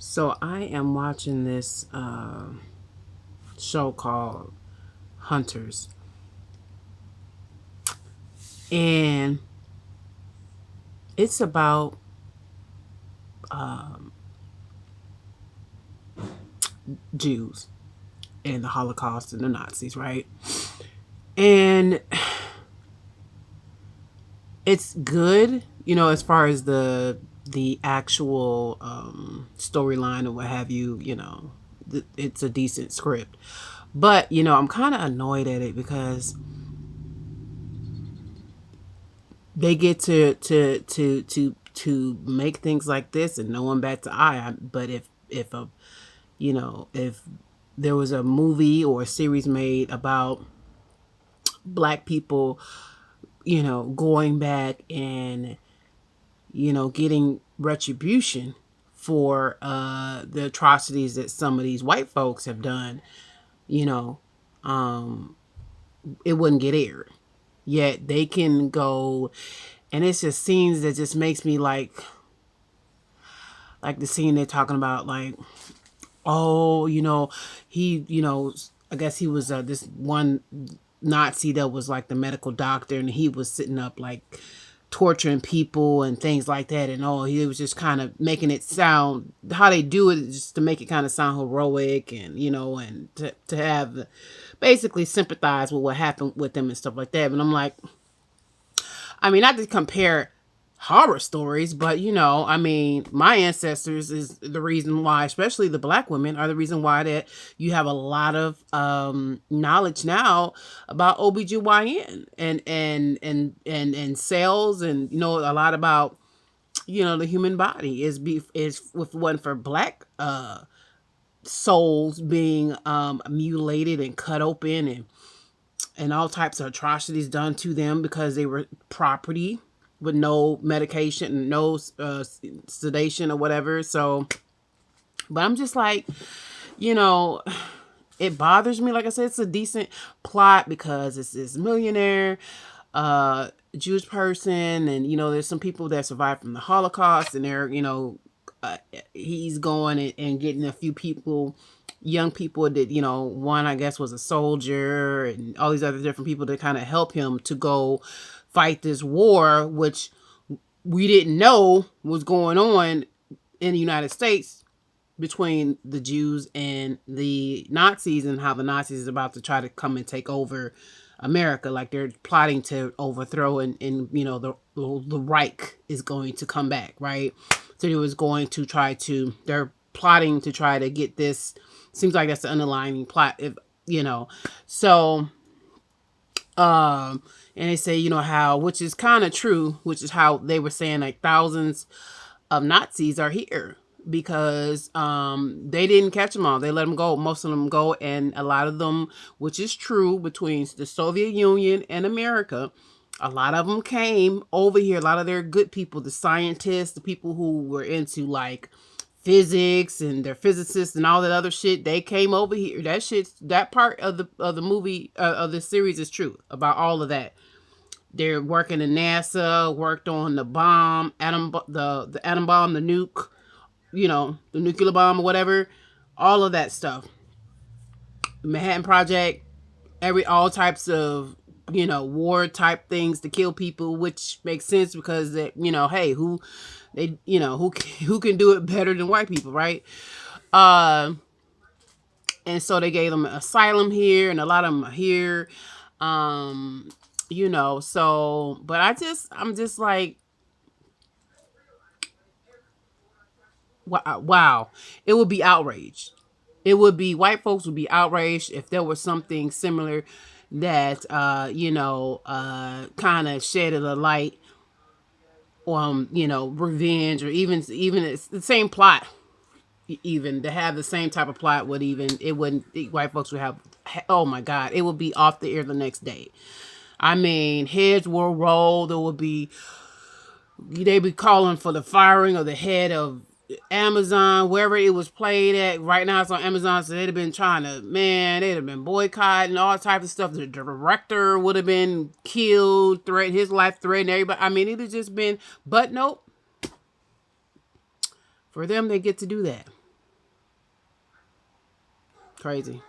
So I am watching this show called Hunters, and it's about Jews and the Holocaust and the Nazis, right? And it's good, as far as the actual storyline or what have you. It's a decent script, but I'm kind of annoyed at it because they get to make things like this and no one bats an eye. But if there was a movie or a series made about black people, going back and getting retribution for the atrocities that some of these white folks have done, you know, um, it wouldn't get aired. Yet they can go, and it's just scenes that just makes me like the scene they're talking about, like, oh, he, I guess he was this one Nazi that was like the medical doctor, and he was sitting up like torturing people and things like that. And he was just kind of making it sound how they do it, just to make it kind of sound heroic, and and to have basically sympathize with what happened with them and stuff like that. And I'm like, I mean, not to compare horror stories, but I mean, my ancestors is the reason why, especially the black women, are the reason why that you have a lot of knowledge now about OBGYN and cells, and a lot about the human body is with one for black souls being mutilated and cut open, and all types of atrocities done to them because they were property with no medication, no sedation or whatever. So, but I'm just like, you know, it bothers me. Like I said, it's a decent plot because it's this millionaire Jewish person, and there's some people that survived from the Holocaust, and they're he's going and getting a few people, young people that one I guess was a soldier, and all these other different people to kind of help him to go fight this war, which we didn't know was going on in the United States between the Jews and the Nazis, and how the Nazis is about to try to come and take over America. Like they're plotting to overthrow, and the Reich is going to come back, right? So he was going to try to, they're plotting to try to get this. Seems like that's the underlying plot, if so and they say, how, which is kind of true, which is how they were saying like thousands of Nazis are here because they didn't catch them all. They let them go, most of them go, and a lot of them, which is true, between the Soviet Union and America, a lot of them came over here. A lot of their good people, the scientists, the people who were into like physics and their physicists and all that other shit, they came over here. That shit, that part of the movie, of the series, is true about all of that. They're working in NASA, worked on the bomb, the atom bomb, the nuke, the nuclear bomb or whatever, all of that stuff. Manhattan Project, all types of war type things to kill people, which makes sense because that hey, who they who can do it better than white people, right? Uh, and so they gave them asylum here, and a lot of them are here. Um, so, but I'm just like, wow, it would be outraged. It would be, white folks would be outraged if there was something similar that kind of shedded a light on revenge, or even it's the same plot. Even to have the same type of plot would, even it wouldn't, white folks would have, oh my god, it would be off the air the next day. I mean, heads will roll. There would be, they be calling for the firing of the head of Amazon, wherever it was played at. Right now it's on Amazon, so they'd have been trying to, man, they'd have been boycotting all types of stuff. The director would have been killed, his life threatened, everybody. I mean, it had just been, but nope. For them, they get to do that. Crazy.